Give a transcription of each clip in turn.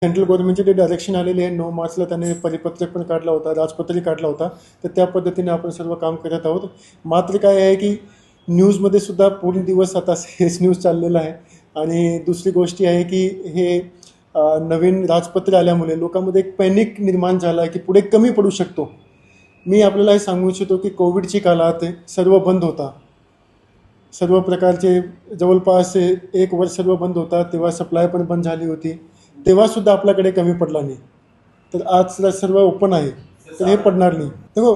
Central गव्हर्नमेंटचे जे direction आलेले आहे 9 मार्चला त्याने परिपत्रक पण काढला होता, राजपत्रही काढला होता. तर त्या पद्धतीने आपण सर्व काम करत आहोत. मात्र काय आहे की न्यूजमध्ये सुद्धा पूर्ण दिवस आता हेच न्यूज चाललेला आहे. आणि दुसरी गोष्ट आहे की हे नवीन राजपत्र आल्यामुळे लोकांमध्ये एक पॅनिक निर्माण झाला आहे की पुढे कमी पडू शकतो. मी आपल्याला हे सांगू इच्छितो की कोविडची काळात सर्व बंद होता. सर्व प्रकारचे जवळपास 1 वर्ष सर्व बंद होता. तेव्हा सप्लाय पण बंद झाली होती. तेव्हासुद्धा आपल्याकडे कमी पडला नाही. तर आज सर्व ओपन आहे, तर हे पडणार नाही. तर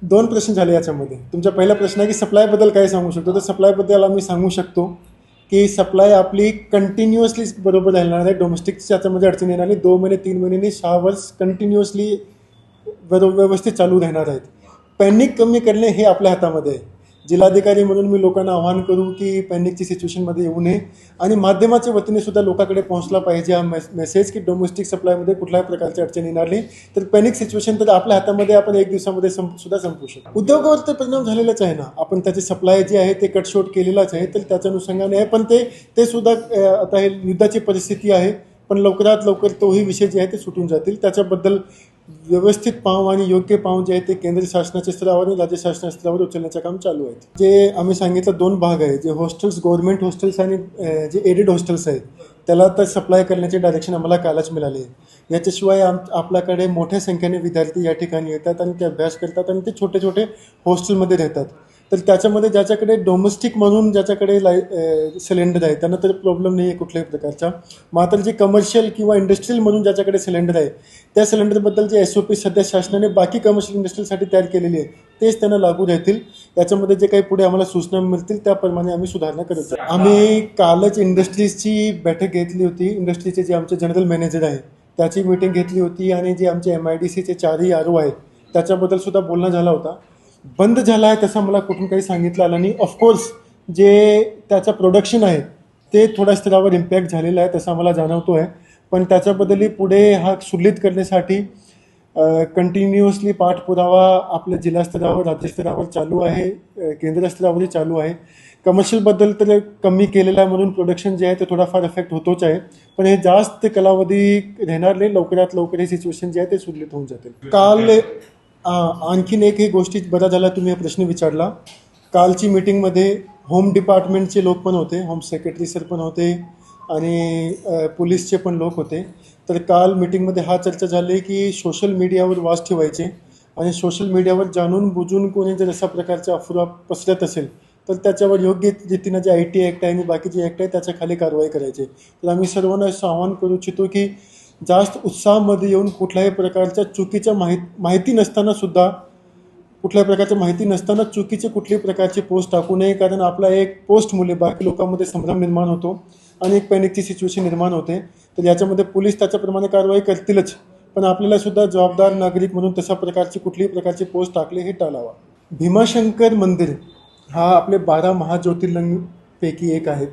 2 प्रश्न झाले याच्यामध्ये. तुमचा पहिला प्रश्न आहे की सप्लायबद्दल काय सांगू शकतो. तर सप्लायबद्दल आम्ही सांगू शकतो की सप्लाय आपली कंटिन्युअसली बरोबर राहणार आहे. डोमेस्टिकच्या याच्यामध्ये अडचण येणार नाही. 2 महिने 3 महिन्यांनी 6 वर्ष कंटिन्युअसली व्यवस्थित चालू राहणार आहेत. पॅनिक कमी करणे हे आपल्या हातामध्ये आहे. जिल्हाधिकारी म्हणून मी लोकांना आवाहन करू की पॅनिकची सिच्युएशनमध्ये येऊ नये आणि माध्यमाच्या वतीने सुद्धा लोकांकडे पोहोचला पाहिजे हा मेसेज की डोमेस्टिक सप्लायमध्ये कुठल्याही प्रकारची अडचण येणार नाही. तर पॅनिक सिच्युएशन तर आपल्या हातामध्ये आपण 1 दिवसामध्ये सुद्धा संपवू शकतो. उद्योगावर तर परिणाम झालेलाच आहे ना. आपण त्याची सप्लाय जी आहे ते कटशॉट केलेलाच आहे. तर त्याच्या अनुषंगाने आहे. पण ते सुद्धा आता हे युद्धाची परिस्थिती आहे. पण लवकरात लवकर तोही विषय जे आहे ते सुटून जातील. त्याच्याबद्दल व्यवस्थित पाव आणि योग्य पाव जे आहे ते केंद्र शासनाच्या स्तरावर आणि राज्य शासनाच्या स्तरावर उचलण्याचं काम चालू आहे. जे आम्ही सांगितलं 2 भाग आहे. जे हॉस्टेल्स गव्हर्नमेंट हॉस्टेल्स आणि जे एडेड हॉस्टेल्स आहेत त्याला तर सप्लाय करण्याचे डायरेक्शन आम्हाला कालच मिळाले आहे. याच्याशिवाय आपल्याकडे मोठ्या संख्येने विद्यार्थी या ठिकाणी येतात आणि ते अभ्यास करतात आणि ते छोटे छोटे हॉस्टेलमध्ये राहतात. तर त्याच्यामध्ये ज्याच्याकडे डोमेस्टिक म्हणून ज्याच्याकडे सिलेंडर आहे त्यांना तर प्रॉब्लेम नाही आहे कुठल्याही प्रकारचा. मात्र जे कमर्शियल किंवा इंडस्ट्रियल म्हणून ज्याच्याकडे सिलेंडर आहे त्या सिलेंडरबद्दल जे SOP सध्या शासनाने बाकी कमर्शियल इंडस्ट्रीसाठी तयार केलेली आहे तेच त्यांना लागू राहतील. याच्यामध्ये जे काही पुढे आम्हाला सूचना मिळतील त्याप्रमाणे आम्ही सुधारणा करत आहोत. आम्ही कालच इंडस्ट्रीजची बैठक घेतली होती. इंडस्ट्रीचे जे आमचे जनरल मॅनेजर आहे त्याची मीटिंग घेतली होती आणि जे आमचे MIDCचे 4ही RO आहे त्याच्याबद्दल सुद्धा बोलणं झाला होता. बंद झाला आहे तसं मला कुठून काही सांगितलं आलं नाही. ऑफकोर्स जे त्याचं प्रोडक्शन आहे ते थोड्या स्तरावर इम्पॅक्ट झालेलं आहे तसं आम्हाला जाणवतो आहे. पण त्याच्याबद्दलही पुढे हा सुललित करण्यासाठी कंटिन्युअसली पाठपुरावा आपल्या जिल्हा स्तरावर राज्य स्तरावर चालू आहे. केंद्र स्तरावरही चालू आहे. कमर्शियलबद्दल तर कमी केलेलं आहे म्हणून प्रोडक्शन जे आहे ते थोडाफार इफेक्ट होतोच आहे. पण हे जास्त कालावधी राहणार नाही. लवकरात लवकर हे सिच्युएशन जे आहे ते सुललित होऊन जातील. काल आणखीन एक ही गोष्टी बरा झाला तुम्ही हा प्रश्न विचारला. कालची मीटिंगमध्ये होम डिपार्टमेंटचे लोक पण होते. होम सेक्रेटरी सर पण होते आणि पोलीसचे पण लोक होते. तर काल मीटिंगमध्ये हा चर्चा झाली की सोशल मीडियावर वाद ठेवायचे आणि सोशल मीडियावर जाणून बुजून कोणी जर अशा प्रकारचा अफवा पसरत असेल तर त्याच्यावर योग्य रीतीनं जे IT ॲक्ट आहे आणि बाकीचे ॲक्ट आहे त्याच्या खाली कारवाई करायची. तर आम्ही सर्वांना असं आवाहन करू इच्छितो की जास्त उत्साहामध्ये येऊन कुठल्याही प्रकारच्या चुकीच्या माहिती नसताना चुकीचे कुठल्याही प्रकारचे पोस्ट टाकू नये. कारण आपला एक पोस्टमुळे बाकी लोकांमध्ये संभ्रम निर्माण होतो आणि एक पॅनिकची सिच्युएशन निर्माण होते. तर याच्यामध्ये पोलीस त्याच्याप्रमाणे कारवाई करतीलच. पण आपल्याला सुद्धा जबाबदार नागरिक म्हणून तशा प्रकारचे कुठल्याही प्रकारचे पोस्ट टाकले हे टाळावा. भीमाशंकर मंदिर हा आपले 12 महाज्योतिर्लिंगपैकी एक आहेत.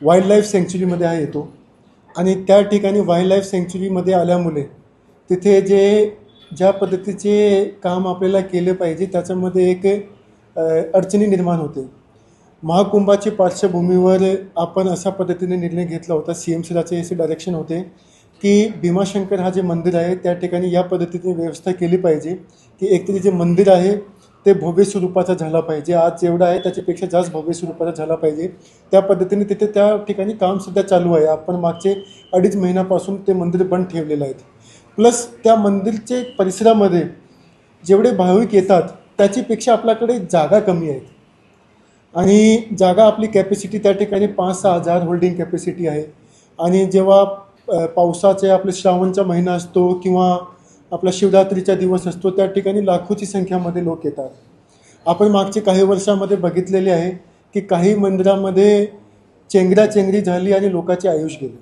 वाईल्ड लाईफ सँक्च्युरीमध्ये हा येतो आणि त्या ठिकाणी वाईल्ड लाईफ सँक्च्युरीमध्ये आल्यामुळे तिथे ज्या पद्धतीचे काम आपल्याला केले पाहिजे त्याच्यामध्ये एक अडचणी निर्माण होते. महाकुंभाच्या पार्श्वभूमीवर आपण अशा पद्धतीने निर्णय घेतला होता. CM सराचे असे डायरेक्शन होते की भीमाशंकर हा जे मंदिर आहे त्या ठिकाणी या पद्धतीने व्यवस्था केली पाहिजे की एकतरी जे मंदिर आहे ते भव्य स्वरूपाचा झाला पाहिजे. आज जेवढा आहे त्याच्यापेक्षा जास्त भव्य स्वरूपाचा झाला पाहिजे. त्या पद्धतीने तिथे त्या ठिकाणी काम सध्या चालू आहे. आपण मागचे 2.5 महिन्यापासून ते मंदिर बंद ठेवलेलं आहे. प्लस त्या मंदिरचे परिसरामध्ये जेवढे भाविक येतात त्याच्यापेक्षा आपल्याकडे जागा कमी आहेत आणि जागा आपली कॅपॅसिटी त्या ठिकाणी 5-6 हजार होल्डिंग कॅपॅसिटी आहे. आणि जेव्हा पावसाचे आपले श्रावणचा महिना असतो किंवा आपला शिवरात्रीचा दिवस असतो त्या ठिकाणी लाखोची संख्यामध्ये लोक येतात. आपण मागचे काही वर्षामध्ये बघितलेले आहे की काही मंदिरामध्ये चेंगराचेंगरी झाली आणि लोकांचे आयुष्य गेले.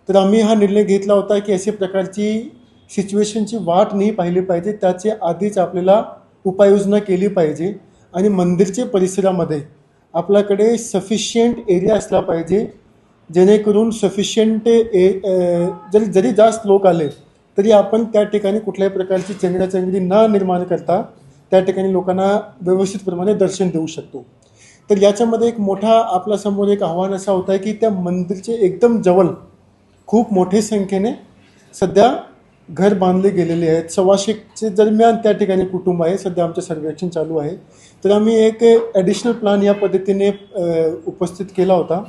तर आम्ही हा निर्णय घेतला होता की अशा प्रकारची सिच्युएशनची वाट नाही पाहिली पाहिजे. त्याच्या आधीच आपल्याला उपाययोजना केली पाहिजे आणि मंदिरच्या परिसरामध्ये आपल्याकडे सफिशियंट एरिया असला पाहिजे जेणेकरून सफिशियंट जरी जास्त लोक आले तरी आपण त्या ठिकाणी कुठल्याही प्रकारची चेंगराचेंगरी न निर्माण करता त्या ठिकाणी लोकांना व्यवस्थितप्रमाणे दर्शन देऊ शकतो. तर याच्यामध्ये एक मोठा आपल्यासमोर एक आव्हान असा होता की त्या मंदिरचे एकदम जवळ खूप मोठ्या संख्येने सध्या घर बांधले गेलेले आहेत. 125चे दरम्यान त्या ठिकाणी कुटुंब आहे. सध्या आमचं सर्वेक्षण चालू आहे. तर आम्ही एक ॲडिशनल प्लॅन या पद्धतीने उपस्थित केला होता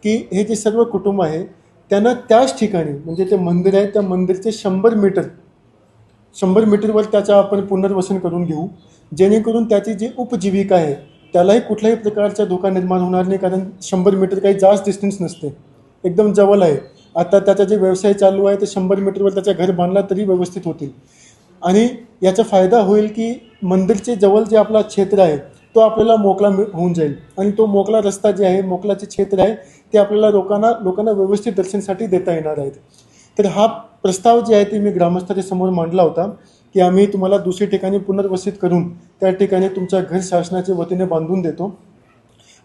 की हे जे सर्व कुटुंब आहे त्यांना त्याच ठिकाणी म्हणजे ते मंदिर आहे त्या मंदिरचे 100 मीटरवर त्याचं आपण पुनर्वसन करून घेऊ, जेणेकरून त्याची जी उपजीविका आहे त्यालाही कुठल्याही प्रकारचा धोका निर्माण होणार नाही. कारण 100 मीटर काही जास्त डिस्टन्स नसते, एकदम जवळ आहे. आता त्याचा जे व्यवसाय चालू आहे ते 100 मीटरवर त्याचं घर बांधला तरी व्यवस्थित होतील. आणि याचा फायदा होईल की मंदिरचे जवळ जे आपला क्षेत्र आहे तो आपल्याला मोकळा होऊन जाईल आणि तो मोकळा रस्ता जे आहे, मोकळाचे क्षेत्र आहे ते आपल्याला लोकांना व्यवस्थित दर्शनासाठी देता येणार आहेत. तर हा प्रस्ताव जे आहे ते मी ग्रामस्थांच्या समोर मांडला होता की आम्ही तुम्हाला दुसरी ठिकाणी पुनर्वसित करून त्या ठिकाणी तुमचं घर शासनाच्या वतीने बांधून देतो.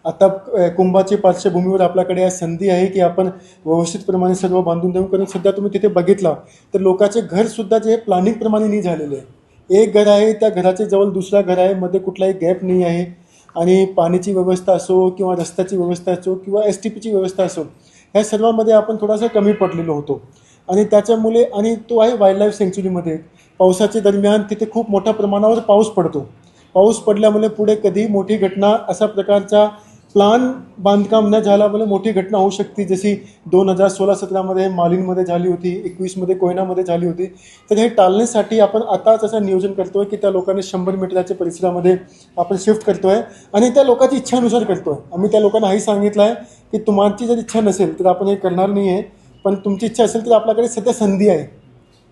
आता कुंभाची पार्श्वभूमीवर आपल्याकडे या संधी आहे की आपण व्यवस्थितप्रमाणे सर्व बांधून देऊ. कारण सध्या तुम्ही तिथे बघितला तर लोकांचे घरसुद्धा जे प्लॅनिंगप्रमाणे नाही झालेले आहे. एक घर आहे, त्या घराच्या जवळ दुसरा घर आहे, मध्ये कुठलाही गॅप नाही आहे. आणि पाण्याची व्यवस्था असो किंवा रस्त्याची व्यवस्था असो किंवा STPची व्यवस्था असो, ह्या सर्वांमध्ये आपण थोडासा कमी पडलेलो होतो. आणि त्याच्यामुळे आणि तो आहे वाईल्ड लाईफ सँक्च्युरीमध्ये. पावसाच्या दरम्यान तिथे खूप मोठ्या प्रमाणावर पाऊस पडतो. पाऊस पडल्यामुळे पुढे कधी मोठी घटना अशा प्रकारचा प्लान बांधकाम न झाल्यामुळे मोठी घटना होऊ शकते, जशी 2016-17मध्ये मालीमध्ये झाली होती, 21मध्ये कोयनामध्ये झाली होती. तर हे टाळण्यासाठी आपण आताच असं नियोजन करतो आहे की त्या लोकांनी 100 मीटरच्या परिसरामध्ये आपण शिफ्ट करतो आहे आणि त्या लोकांची इच्छानुसार करतो आहे. आम्ही त्या लोकांना हेही सांगितलं आहे की तुमची जर इच्छा नसेल तर आपण हे करणार नाही आहे, पण तुमची इच्छा असेल तर आपल्याकडे सध्या संधी आहे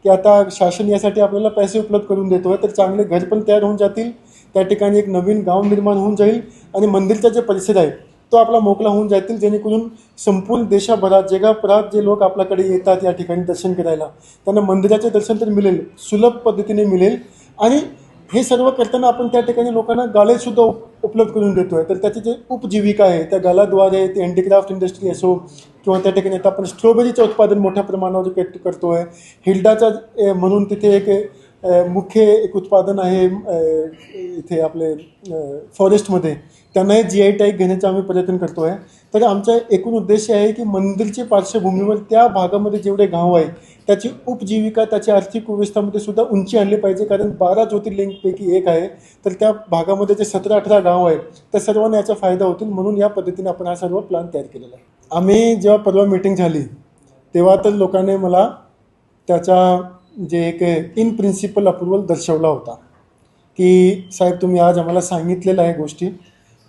की आता शासन यासाठी आपल्याला पैसे उपलब्ध करून देतो आहे. तर चांगले घर पण तयार होऊन जातील, त्या ठिकाणी एक नवीन गाव निर्माण होऊन जाईल आणि मंदिरचा जे परिसर आहे तो आपला मोकळा होऊन जातील, जेणेकरून संपूर्ण देशाभरात जगभरात जे लोक आपल्याकडे येतात या ठिकाणी दर्शन करायला त्यांना मंदिराचे दर्शन तर मिळेल, सुलभ पद्धतीने मिळेल. आणि हे सर्व करताना आपण त्या ठिकाणी लोकांना गाळेसुद्धा उपलब्ध करून देतो आहे. तर त्याची जे उपजीविका आहे त्या गालाद्वारे ते हँडीक्राफ्ट इंडस्ट्री असो किंवा त्या ठिकाणी आता आपण स्ट्रॉबेरीचं उत्पादन मोठ्या प्रमाणावर करतो आहे. हिल्डाचा म्हणून तिथे एक मुख्य एक उत्पादन आहे इथे आपले फॉरेस्टमध्ये, त्यांनाही GI टॅग घेण्याचा आम्ही प्रयत्न करतो आहे. तर आमचा एकूण उद्देश आहे की मंदिरच्या पार्श्वभूमीवर त्या भागामध्ये जेवढे गाव आहे त्याची उपजीविका, त्याच्या आर्थिक व्यवस्थामध्ये सुद्धा उंची आणली पाहिजे. कारण 12 ज्योतिर्लिंगपैकी एक आहे, तर त्या भागामध्ये जे 17-18 गाव आहे त्या सर्वांना याचा फायदा होतील. म्हणून या पद्धतीने आपण हा सर्व प्लॅन तयार केलेला आहे. आम्ही जेव्हा परवा मीटिंग झाली तेव्हा तर लोकांनी मला त्याचा जे एक इन प्रिन्सिपल अप्रुव्हल दर्शवला होता की साहेब तुम्ही आज आम्हाला सांगितलेलं आहे गोष्टी,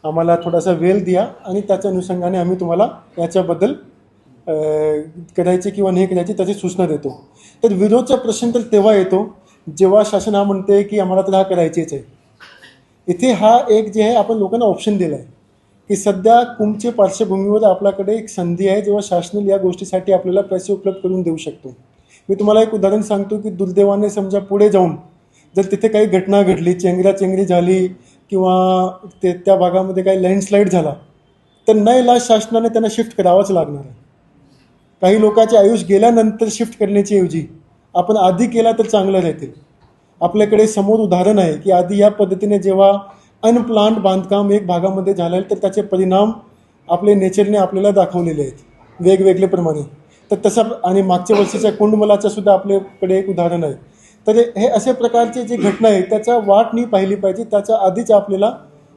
आम्हाला थोडासा वेळ द्या आणि त्याच्या अनुषंगाने आम्ही तुम्हाला याच्याबद्दल करायची किंवा नाही करायची त्याची सूचना देतो. तर विरोधचा प्रश्न तर तेव्हा येतो जेव्हा शासन हा म्हणते की आम्हाला तर हा करायचेच आहे. इथे हा एक जे आहे आपण लोकांना ऑप्शन दिला आहे की सध्या कुंभच्या पार्श्वभूमीवर आपल्याकडे एक संधी आहे जेव्हा शासन या गोष्टीसाठी आपल्याला पैसे उपलब्ध करून देऊ शकतो. मी तुम्हाला एक उदाहरण सांगतो की दुर्दैवाने समजा पुढे जाऊन जर तिथे काही घटना घडली, चेंगराचेंगरी झाली किंवा त्या भागामध्ये काही लँडस्लाईड झाला तर नाईलाज शासनाने त्यांना शिफ्ट करावंच लागणार आहे. काही लोकांचे आयुष्य गेल्यानंतर शिफ्ट करण्याची ऐवजी आपण आधी केला तर चांगलं राहतील. आपल्याकडे समोर उदाहरण आहे की आधी या पद्धतीने जेव्हा अनप्लान्ड बांधकाम एक भागामध्ये झालं तर त्याचे परिणाम आपले नेचरने आपल्याला दाखवलेले आहेत वेगवेगळे प्रमाणे. तर तसं आणि मागच्या वर्षीच्या कुंडमलाचं सुद्धा आपल्याकडे एक उदाहरण आहे. तर हे अशा प्रकारचे जे घटना आहे त्याचा वाट नाही पाहिली पाहिजे, त्याच्या आधीच आपल्याला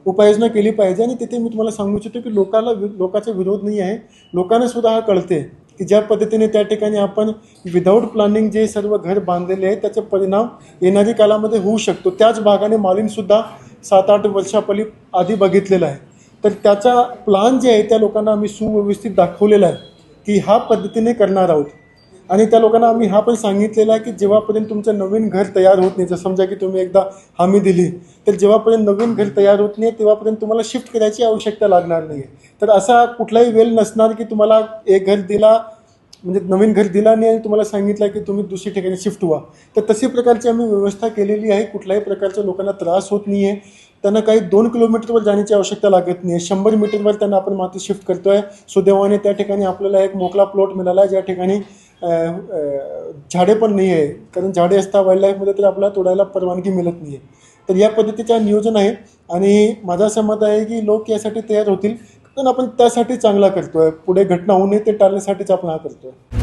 उपाययोजना केली पाहिजे. आणि तिथे मी तुम्हाला सांगू इच्छितो की लोकांचा विरोध नाही आहे, लोकांना सुद्धा हा कळते की ज्या पद्धतीने त्या ठिकाणी आपण विदाऊट प्लॅनिंग जे सर्व घर बांधलेले आहे त्याचा परिणाम येणाऱ्या काळामध्ये होऊ शकतो. त्याच भागाने मालीनसुद्धा 7-8 वर्षापली आधी बघितलेला आहे. तर त्याचा प्लान जे आहे त्या लोकांना आम्ही सुव्यवस्थित दाखवलेला आहे की ह्या पद्धतीने करणार आहोत. आणि त्या लोकांना आम्ही हा पण सांगितलेला आहे की जेव्हापर्यंत तुमचं नवीन घर तयार होत नाही, जर समजा की तुम्ही एकदा हमी दिली तर जेव्हापर्यंत नवीन घर तयार होत नाही तेव्हापर्यंत तुम्हाला शिफ्ट करायची आवश्यकता लागणार नाही आहे. तर असा कुठलाही वेळ नसणार की तुम्हाला एक घर दिला म्हणजे नवीन घर दिला नाही आणि तुम्हाला सांगितलं की तुम्ही दुसरी ठिकाणी शिफ्ट व्हा. तर तशी प्रकारची आम्ही व्यवस्था केलेली आहे. कुठल्याही प्रकारच्या लोकांना त्रास होत नाही आहे. त्यांना काही 2 किलोमीटरवर जाण्याची आवश्यकता लागत नाही आहे. 100 मीटरवर त्यांना आपण माती शिफ्ट करतो आहे. सुदैवाने त्या ठिकाणी आपल्याला एक मोकळा प्लॉट मिळाला आहे ज्या ठिकाणी झाडे पण नाही आहे, कारण झाडे असता वाईल्ड लाईफमध्ये तर आपल्याला तोडायला परवानगी मिळत नाही आहे. तर या पद्धतीचं नियोजन आहे आणि माझं असं मत आहे की लोक यासाठी तयार होतील, कारण आपण त्यासाठी चांगला करतो आहे. पुढे घटना होऊ नये ते टाळण्यासाठीच आपण हा करतो आहे.